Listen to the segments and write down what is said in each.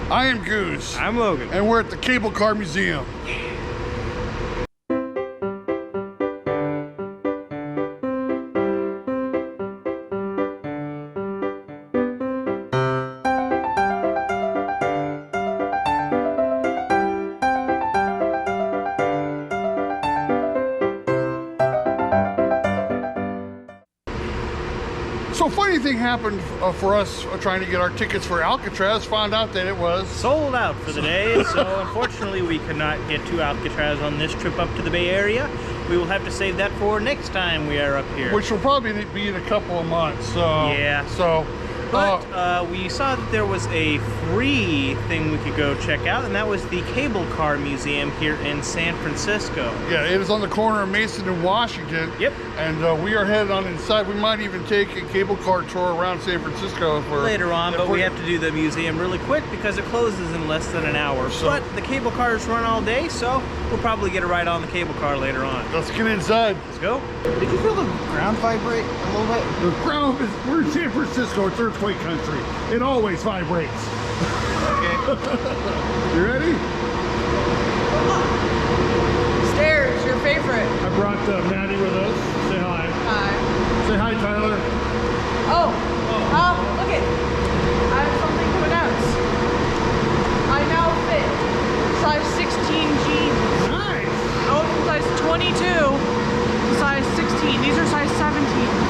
I am Goose. I'm Logan. And we're at the Cable Car Museum. So funny thing happened for us trying to get our tickets for Alcatraz. Found out that it was sold out for the day. So unfortunately we could not get to Alcatraz on this trip up to the Bay Area. We will have to save that for next time we are up here. Which will probably be in a couple of months. So yeah. So but we saw that there was a free thing we could go check out, and that was the Cable Car Museum here in San Francisco. Yeah, it is on the corner of Mason and Washington. Yep. And we are headed on inside. We might even take a cable car tour around San Francisco for later on, but we have to do the museum really quick because it closes in less than an hour. So, but the cable cars run all day, so we'll probably get a ride on the cable car later on. Let's get inside. Let's go. Did you feel the ground vibrate a little bit? The ground is, we're in San Francisco, it's earthquake country. It always vibrates. Okay. You ready? Stairs, your favorite. I brought Madi with us. Say hi. Hi. Say hi, Tyler. Oh, look it. I have something to announce. I now fit size 16 jeans. Nice. I went from size 22 to size 16. These are size 17.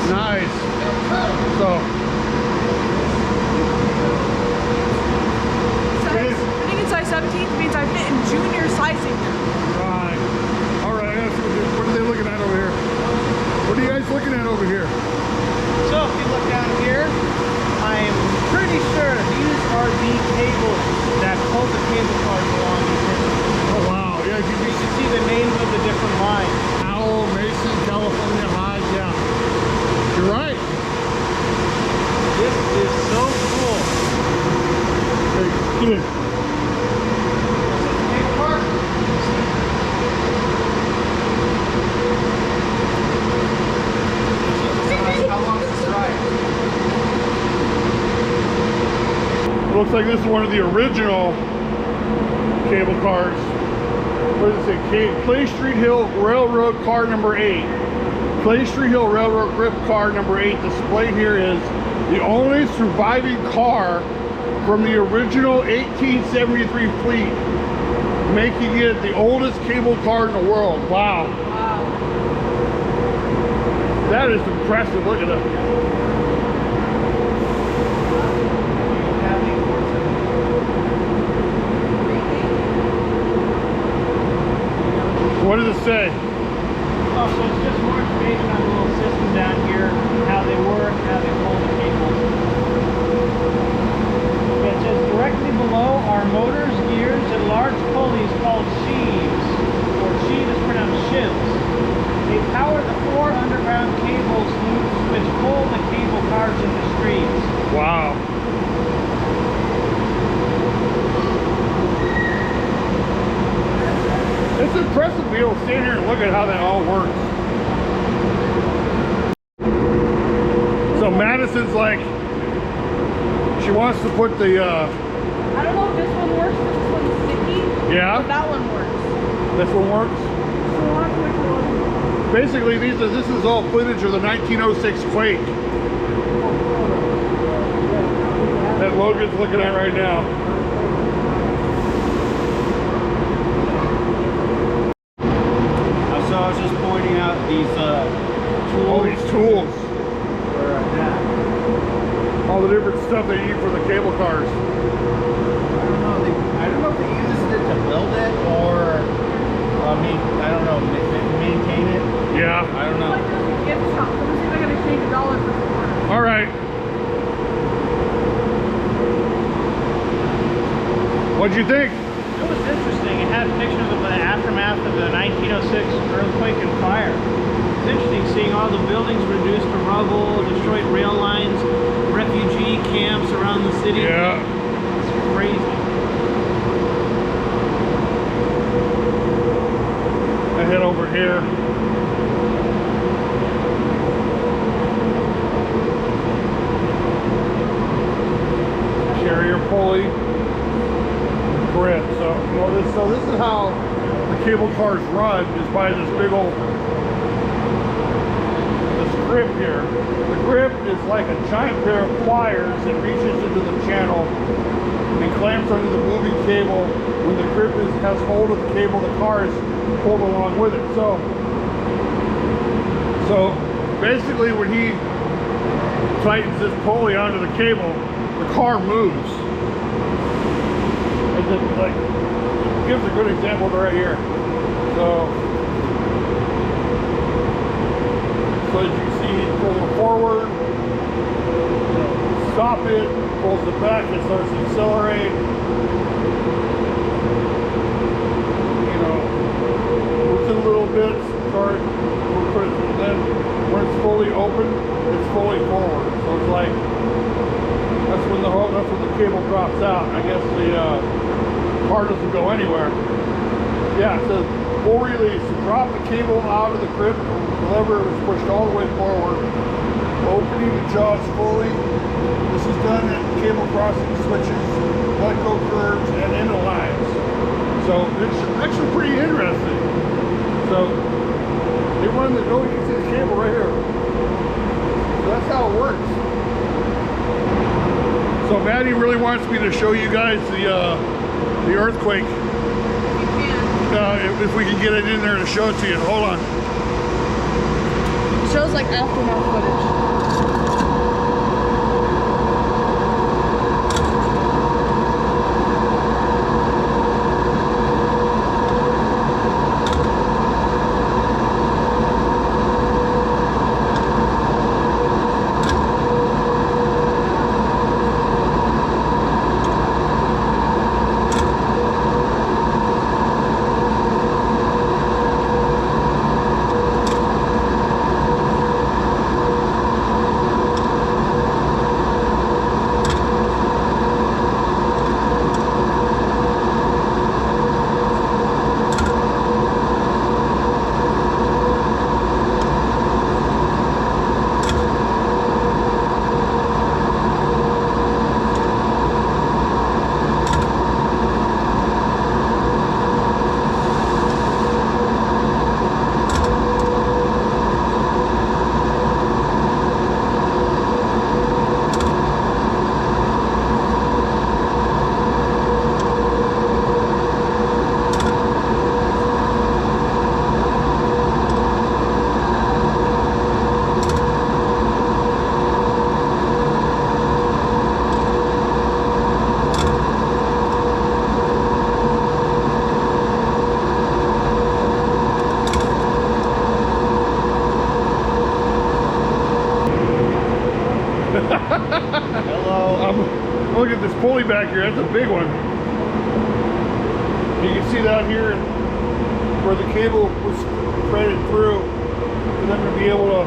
Nice. So. Fitting in size 17 means I fit in junior sizing. Right. All right. What are they looking at over here? What are you guys looking at over here? So if you look down here, I'm pretty sure these are the cables that hold the cable cars along here. Oh wow. Yeah. You can see the names of the different lines. Powell, Mason, California, High. Yeah. You're right. This is so cool. Hey, get in. How long is this ride? It looks like this is one of the original cable cars. What does it say? Clay Street Hill Railroad car number 8. Clay Street Hill Railroad grip car number 8. Displayed here is the only surviving car from the original 1873 fleet, making it the oldest cable car in the world. Wow. Wow. That is impressive. Look at that. What does it say? Oh, so it's just more information on the little system down here, how they work, how they hold the cables. It says directly below are motors, gears, and large pulleys called sheaves, or sheave is pronounced shivs. They power the 4 underground cables which pull the cable cars in the streets. Wow. It's impressive to be able to stand here and look at how that all works. So Madison's like, she wants to put the, I don't know if this one works, but this one's sticky. Yeah? But that one works. This one works? So we'll have to wait for one. Basically, this is all footage of the 1906 quake that Logan's looking at right now. So I was just pointing out these tools. All these tools. Yeah. All the different stuff they need for the cable cars. I don't know if they used it to build it or, I don't know, maintain it. Yeah. I don't know. Like this gift shop. Let me see if I can exchange $1 for $4. All right. What'd you think? It was interesting. It had pictures of the aftermath of the 1906 earthquake and fire. It's interesting seeing all the buildings reduced to rubble, destroyed rail lines, refugee camps around the city. Yeah. It's crazy. I head over here. Carrier pulley. grip. So, you know, this is how the cable cars run, is by this big old grip here. The grip is like a giant pair of pliers that reaches into the channel and clamps onto the moving cable. When the grip has hold of the cable, the car is pulled along with it. So basically when he tightens this pulley onto the cable, the car moves. And then, like, gives a good example right here. So as you can see, he pulls it forward, you know, stop it, pulls it back, it starts to accelerate. You know, moves it a little bit, start, and then when it's fully open, it's fully forward. So it's like, that's when the cable drops out. I guess the car doesn't go anywhere. Yeah, it says full release. To drop the cable out of the grip, the lever is pushed all the way forward, opening the jaws fully. This is done at cable crossing switches, let-go curves, and end lines. So it's actually pretty interesting. So they run the, oh, you can see the cable right here. So that's how it works. So Maddie really wants me to show you guys the earthquake. If we can get it in there to show it to you. Hold on. It shows like aftermath footage. Hello. Look at this pulley back here. That's a big one. You can see that here where the cable was threaded through for them to be able to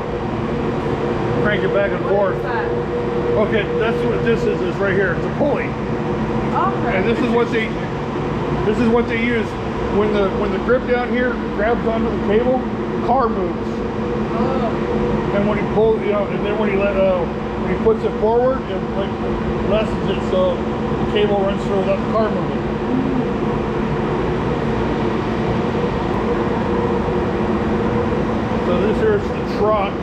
crank it back and forth. Okay, that's what this is right here. It's a pulley. Okay. And this is what they use when the grip down here grabs onto the cable, the car moves. And when he pulls, you know, and then when he puts it forward, it like lessens it so the cable runs through without the car moving. So this here is the truck.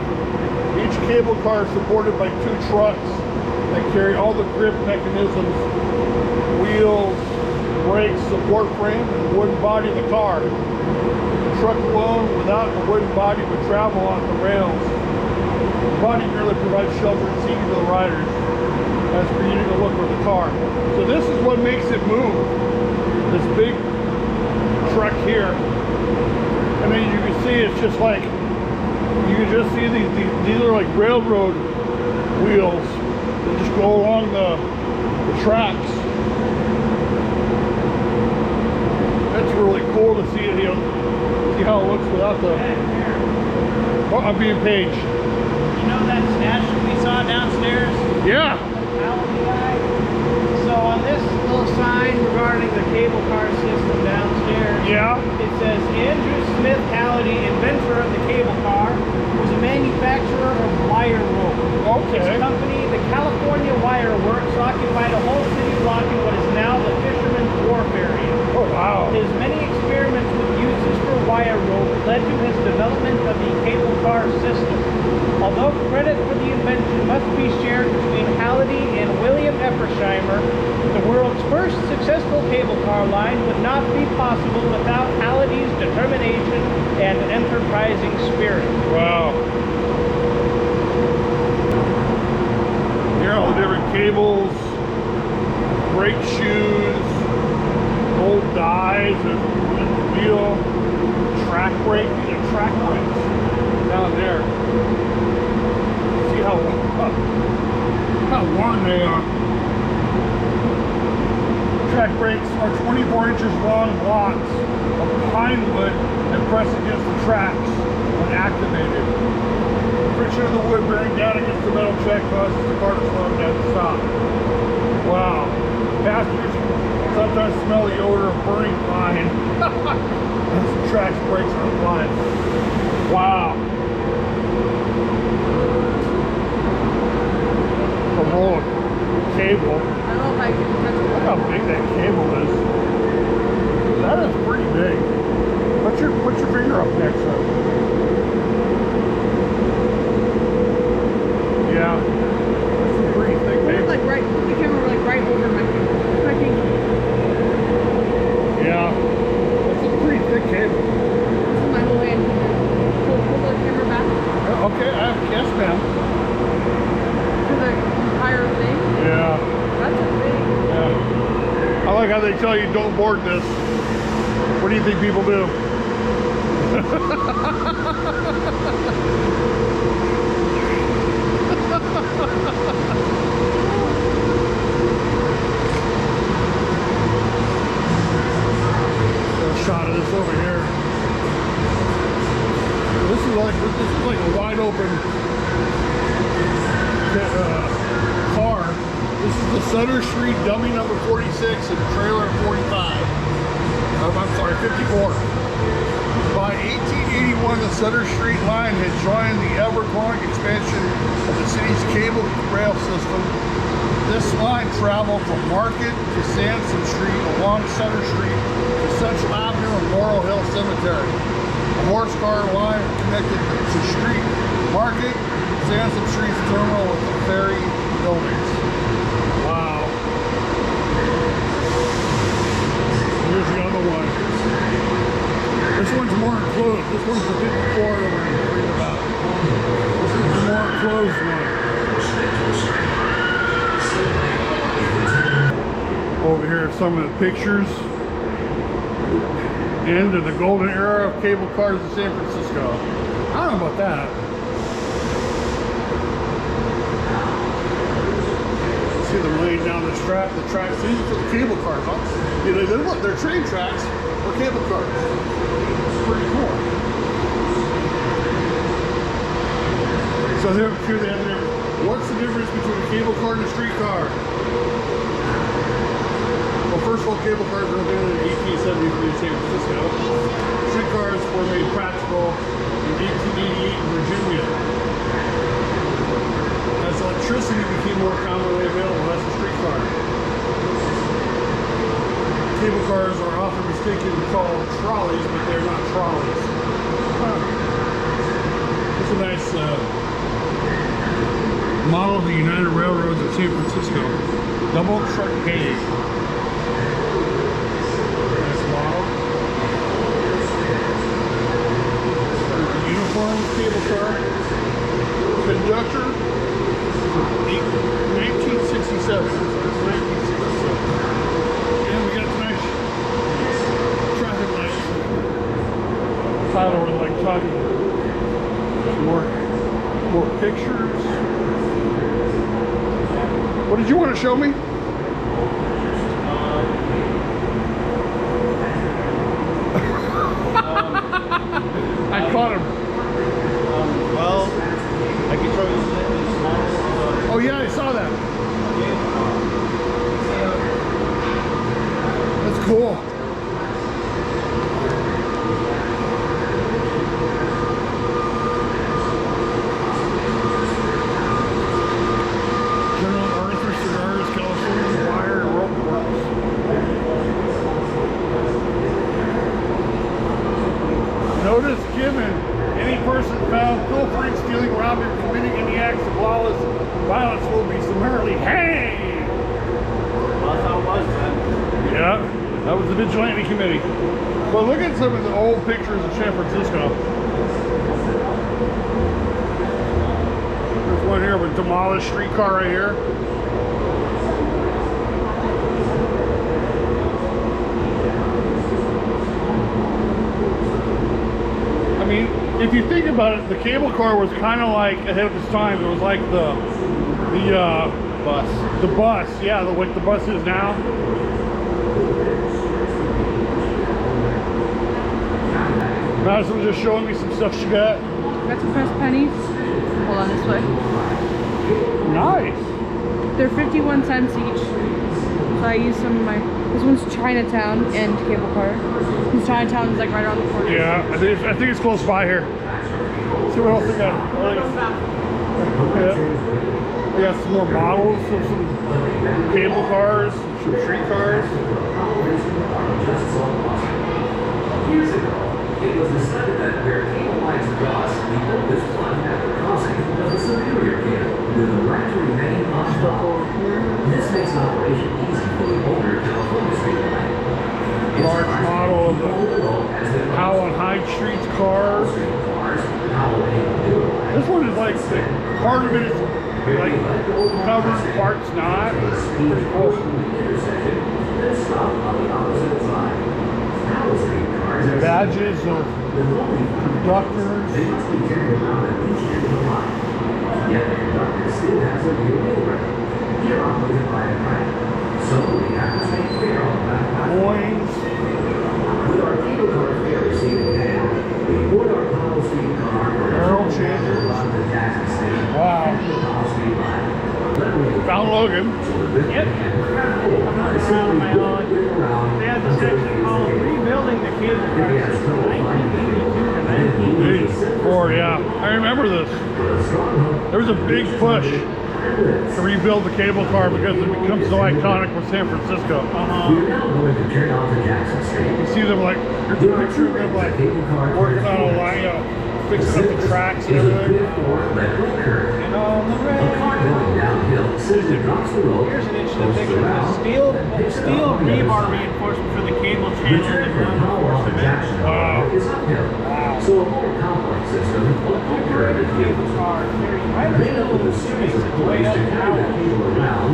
Each cable car is supported by 2 trucks that carry all the grip mechanisms, wheels, brakes, support frame, and the wooden body of the car. The truck alone, without the wooden body, would travel on the rails. The body merely provides shelter and seating to the riders as creating a look for the car. So this is what makes it move. This big truck here. And then you can see it's just like, you can just see these are like railroad wheels that just go along the tracks. That's really cool to see it here. See how it looks without the... Oh, I'm being paged. You know that statue we saw downstairs? Yeah. So on this little sign regarding the cable car system downstairs, Yeah. it says Andrew Smith Halliday, inventor of the cable car, was a manufacturer of wire rope. Okay. His company, the California Wire Works, occupied a whole city block in what is now the Fisherman's Wharf area. led to his development of the cable car system. Although credit for the invention must be shared between Halliday and William Eppersheimer, the world's first successful cable car line would not be possible without Halliday's determination and enterprising spirit. Wow. Here are all the different cables, brake shoes, old dies, there's a wheel, track brake, these are track brakes down there. See how worn they are. Track brakes are 24 inches long blocks of pine wood that press against the tracks when activated. Friction of the wood bearing down against the metal track causes the car to slow down and stop. Wow. Passengers sometimes smell the odor of burning pine. That's the track brakes on the line. Wow. A roll of cable. I don't know if I can touch it. Look how big that cable is. That is pretty big. Put your finger up next to it. Yeah. That's some pretty thick Put it cable. like right, put the camera like right over my pinky. Yeah. That's a pretty thick cable. This is my whole hand. Pull the camera back Okay, yes ma'am. to the entire thing. Yeah. That's a big. Yeah. I like how they tell you don't board this. What do you think people do? A shot of this over here. This is like a wide open car. This is the Sutter Street dummy number 46 and trailer 45. I'm sorry, 54. By 1881, the Sutter Street line had joined the ever-growing expansion of the city's cable rail system. This line traveled from Market to Sansom Street along Sutter Street to Central Avenue and Laurel Hill Cemetery. A horse car line connected to Street Market, Sansom Street's terminal with the ferry buildings. Wow. Here's the other one. This one's more enclosed. This one's the 54 that we're reading about. This is the more enclosed one. Over here are some of the pictures. End of the golden era of cable cars in San Francisco. I don't know about that. See them laying down the tracks. These are for the cable cars, huh? Yeah, they're train tracks for cable cars. Pretty cool. So here they have there. What's the difference between a cable car and a street car? Well, first of all, cable cars were invented in 1873 in San Francisco. Street cars were made practical in 1888 in Virginia. As electricity became more commonly available, that's a street car. Cable cars are often mistakenly called trolleys, but they're not trolleys. It's a nice model of the United Railroads of San Francisco. Double truck gauge. Nice model. Uniform cable car. Conductor. 1967. It's 1967. And we got nice traffic lights. Tyler was like talking. More pictures. What did you want to show me? I caught him. Well, I can show you this model. Oh yeah, I saw that. That's cool. Notice That was the vigilante committee. But look at some of the old pictures of San Francisco. There's one here of a demolished streetcar right here. I mean, if you think about it, the cable car was kind of like ahead of its time. It was like the Bus. The bus, yeah, like the bus is now. Madison was just showing me some stuff she got. Got some pressed pennies. Hold on this way. Nice. They're 51 cents each. So I used some of my. This one's Chinatown and cable car. This Chinatown is like right around the corner. Yeah, I think it's close by here. Let's see what else they got. We got some more models of some cable cars, some street cars. Years ago, it was decided that where cable lines cross, the oldest one at the crossing was the superior cable, with the right to remain unstopped. This makes operation easy for the older California Street line. Large model of the Howell and Hyde Street's cars. This one is like, part of it is like covered, parts not. It's pretty cool. Badges of conductors. Coins. Barrel changers. Wow. Found Logan. Yep. Around my own. They had this section called Rebuilding the Cable Cars from 1982 to 1984. Yeah. I remember this. There was a big push to rebuild the cable car because it becomes so iconic with San Francisco. You see them like, there's a picture of them like working on a line, fixing up the tracks and everything. And on the road. Here's an interesting picture. Steel rebar reinforcement for the cable channel that run before cement. Wow. So a more complex system will occur in cables Car carries right in the middle of the street. It's way up now. around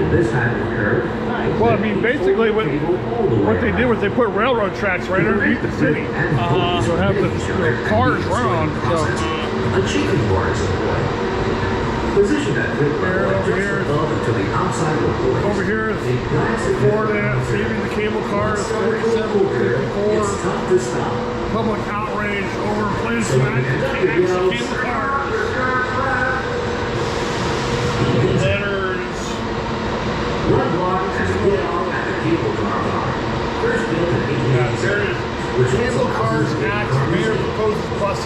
in this type of curve. Well, I mean, basically what they did was they put railroad tracks right underneath the city. So have the cars run on. So Achieving bar is employed. Position at grid level over just here. above and to the outside of the place. over here is Florida saving the cable cars, 4754. It's tough to stop. Public outrage over replacement cable cars. Letters. One block and get off at the cable car bar. First built in Yeah, there it 1887. is. Cable Cars Act, Mayor proposes buses.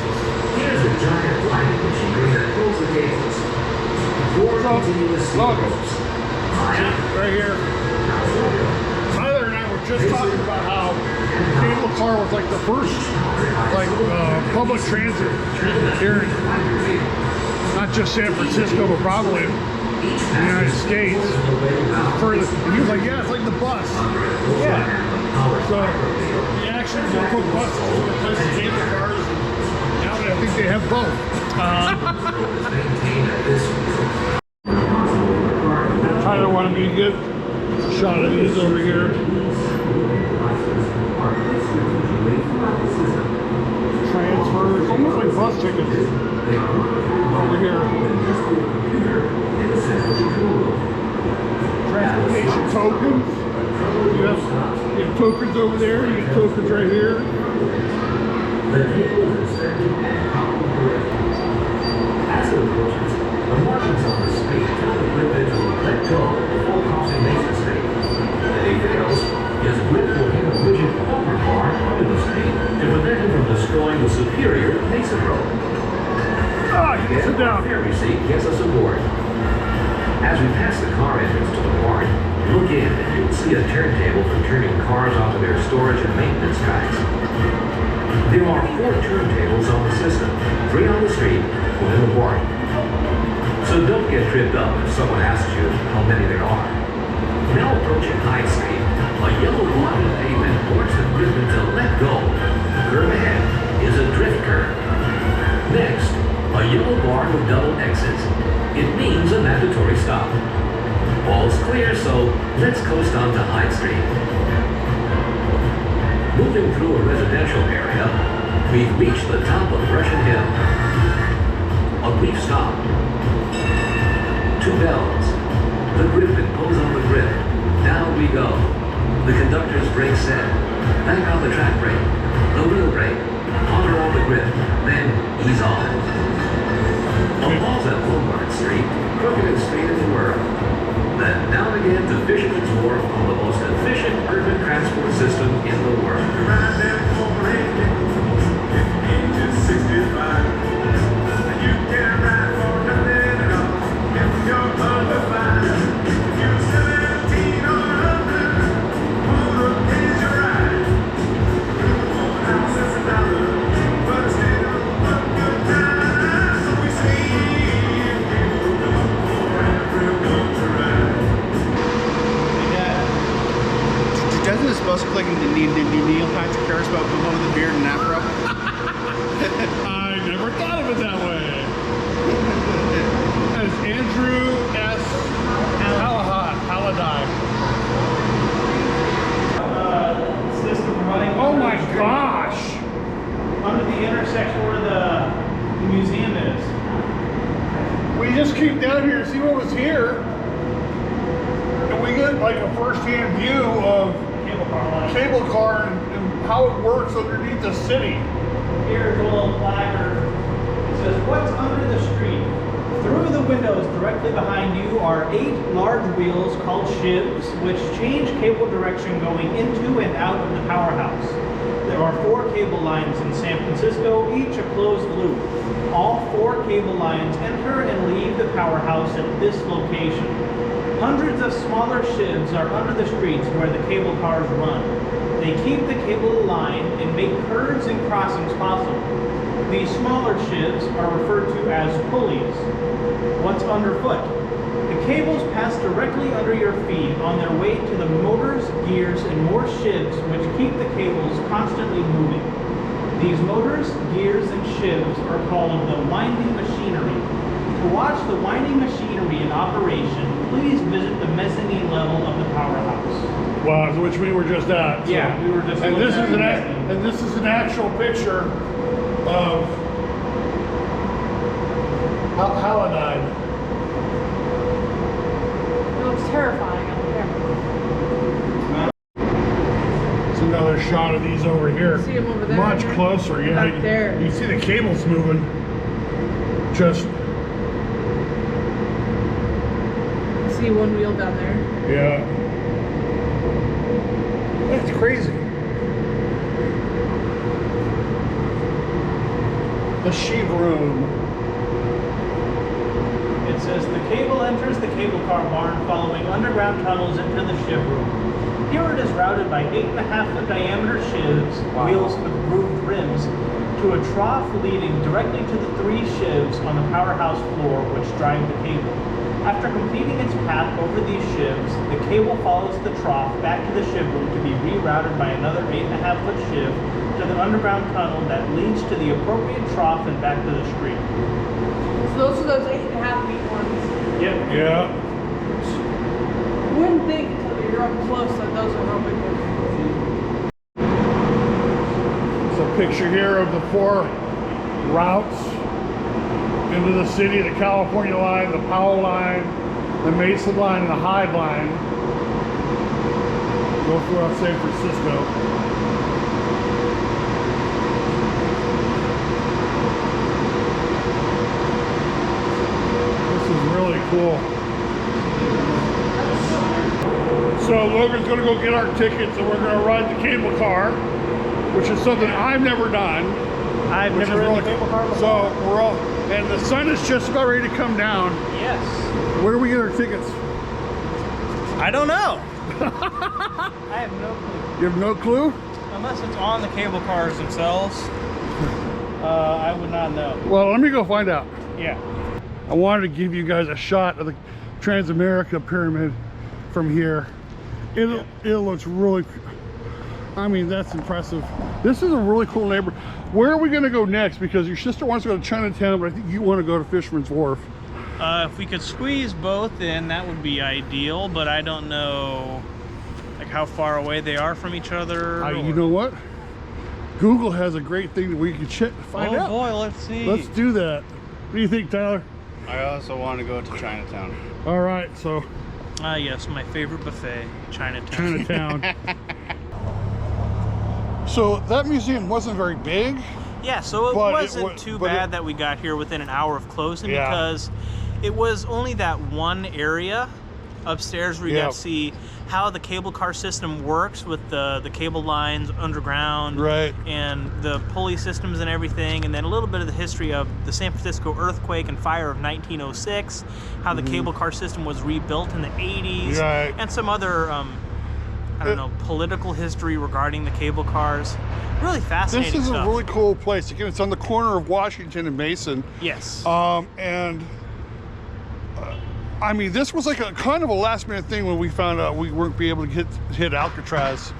Here's a giant lighting machinery that pulls the cables. Four continuous steel Logan. ropes. Right here. Tyler and I were just talking about how the cable car was like the first public transit here in not just San Francisco, but probably in the United States. And he was like, yeah, it's like the bus. Yeah. So the action is put buses to replace the cable cars. Now I think they have both. Tyler wanted me to get a shot of these over here. Transfers, almost like bus tickets over here. Transportation tokens. You have tokens over there, you get tokens right here. As it approaches, the markings on the street tell the Grid to let go before crossing Mason Street. If he fails, his Grid will hit a rigid bumper bar under the street to prevent him from destroying the superior Mason Road. Ah, you can sit down. Fare receipt gets us aboard. As we pass the car entrance to the barn, look in and you'll see a turntable for turning cars onto their storage and maintenance tracks. There are 4 turntables on the system, 3 on the street, 1 in the barn. So don't get tripped up if someone asks you how many there are. Now approaching High Street, a yellow line of pavement clear, so let's coast on to Hyde Street. Moving through a residential area, we've reached the top of Russian Hill. A brief stop. 2 bells. The grip and pose on the grip. Down we go. The conductor's brake set. Back on the track brake. The wheel brake. Hover on the grip. Then ease off. A pause at Logan Street, crooked and straight as the world. Then down again to Fisherman's Wharf on the most efficient urban transport system in the world. Doesn't it supposed to look like Neil Patrick Harris about one with the beard and afro? I never thought of it that way. As Andrew S. Halladine. System running. Oh my gosh! Under the intersection where the museum is. We just came down here to see what was here. And we get like a first-hand view of Cable car line. cable car and how it works underneath the city. Here's a little placard. It says, "What's under the street?" Through the windows directly behind you are 8 large wheels called shivs, which change cable direction going into and out of the powerhouse. There are 4 cable lines in San Francisco, each a closed loop. All 4 cable lines enter and leave the powerhouse at this location. Hundreds of smaller shivs are under the streets where the cable cars run. They keep the cable line and make curves and crossings possible. These smaller shivs are referred to as pulleys. What's underfoot? The cables pass directly under your feet on their way to the motors, gears, and more shivs which keep the cables constantly moving. These motors, gears, and shivs are called the winding machinery. To watch the winding machinery in operation, please visit the mezzanine level of the powerhouse. Wow, which we were just at. So. Yeah, we were just. And this looking is at an the and this is an actual picture of Halladine. It looks terrifying up there. It's another shot of these over here. See 'em over there? Much closer, yeah. Back there. You see the cables moving. Just See one wheel down there. yeah. That's crazy. The sheep room. It says the cable enters the cable car barn following underground tunnels into the shiv room. Here it is routed by 8.5-foot diameter shivs, wheels with grooved rims, to a trough leading directly to the 3 shivs on the powerhouse floor which drive the cable. After completing its path over these shivs, the cable follows the trough back to the shiv room to be rerouted by another 8.5-foot shiv to the underground tunnel that leads to the appropriate trough and back to the street. So those are those 8.5 feet ones. Yep. Yeah. Wouldn't think until you're up close that those are how big those It's a picture here of the 4 routes into the city, the California line, the Powell line, the Mason line, and the Hyde line. Go throughout San Francisco. This is really cool. So Logan's gonna go get our tickets and we're gonna ride the cable car, which is something I've never done. I've Which never is ridden really a cable car before. So we're all, and the sun is just about ready to come down. Yes. Where do we get our tickets? I don't know. I have no clue. You have no clue? Unless it's on the cable cars themselves, I would not know. Well, let me go find out. Yeah. I wanted to give you guys a shot of the Transamerica Pyramid from here. It looks really, I mean, that's impressive. This is a really cool neighborhood. Where are we going to go next? Because your sister wants to go to Chinatown, but I think you want to go to Fisherman's Wharf. If we could squeeze both in, that would be ideal, but I don't know like how far away they are from each other. You know what? Google has a great thing that we can find out. Oh boy, let's see. Let's do that. What do you think, Tyler? I also want to go to Chinatown. All right, so Yes, my favorite buffet, Chinatown. Chinatown. So that museum wasn't very big. Yeah, so it But wasn't too bad that we got here within an hour of closing, Yeah. because it was only that one area upstairs where you got to see how the cable car system works with the cable lines underground, Right. and the pulley systems and everything, and then a little bit of the history of the San Francisco earthquake and fire of 1906, how the cable car system was rebuilt in the 80s, Right. and some other I don't know, political history regarding the cable cars. Really fascinating This is stuff. a really cool place. Again, it's on the corner of Washington and Mason. Yes. I mean, this was like a kind of a last minute thing when we found out we weren't be able to hit Alcatraz,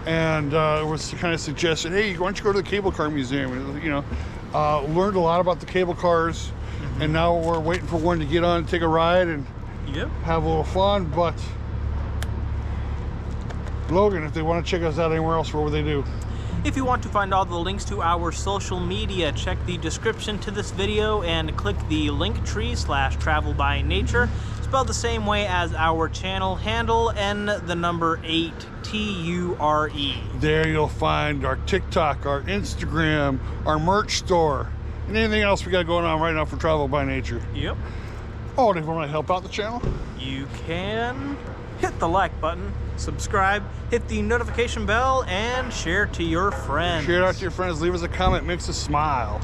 and it was kind of suggested, hey, why don't you go to the Cable Car Museum? And, you know, learned a lot about the cable cars, and now we're waiting for one to get on and take a ride and have a little fun. But Logan, if they want to check us out anywhere else, what would they do? If you want to find all the links to our social media, check the description to this video and click the Linktree/Travel by Nature, spelled the same way as our channel handle, and the number 8, TURE. There you'll find our TikTok, our Instagram, our merch store, and anything else we got going on right now for Travel by Nature. Yep. Oh, and if you want to help out the channel, You can hit the like button, subscribe, hit the notification bell, and share to your friends. share it out to your friends, leave us a comment, makes us smile.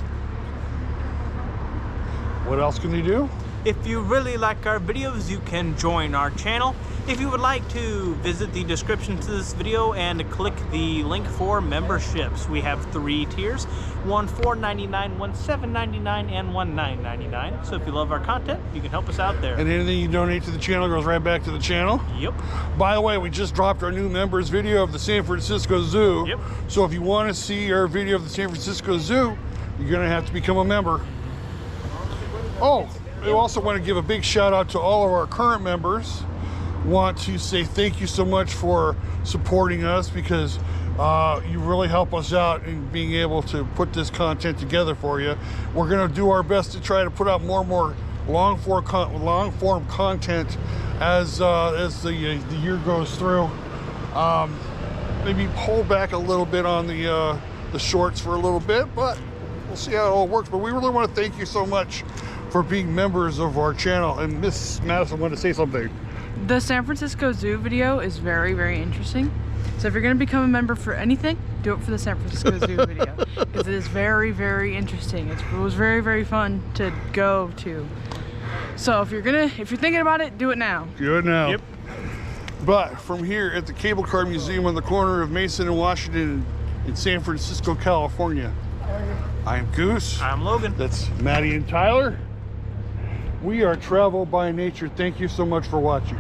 What else can they do? If you really like our videos, you can join our channel. If you would like to, visit the description to this video and click the link for memberships. We have 3 tiers, one $4.99, one $7.99, and one $9.99. So if you love our content, you can help us out there. And anything you donate to the channel goes right back to the channel. Yep. By the way, we just dropped our new members video of the San Francisco Zoo. Yep. So if you want to see our video of the San Francisco Zoo, you're going to have to become a member. Oh, we also want to give a big shout out to all of our current members. Want to say thank you so much for supporting us, because you really help us out in being able to put this content together for you. We're going to do our best to try to put out more and more long form content as the year goes through. Maybe pull back a little bit on the shorts for a little bit, but we'll see how it all works. But we really want to thank you so much for being members of our channel. And Miss Madison wanted to say something. The San Francisco Zoo video is very, very interesting. So if you're going to become a member for anything, do it for the San Francisco Zoo video, because it is very, very interesting. It was very, very fun to go to. So if you're thinking about it, do it now. Do it now. Yep. But from here at the Cable Car Museum on the corner of Mason and Washington in San Francisco, California, I am Goose. I'm Logan. That's Maddie and Tyler. We are Travel by Nature. Thank you so much for watching.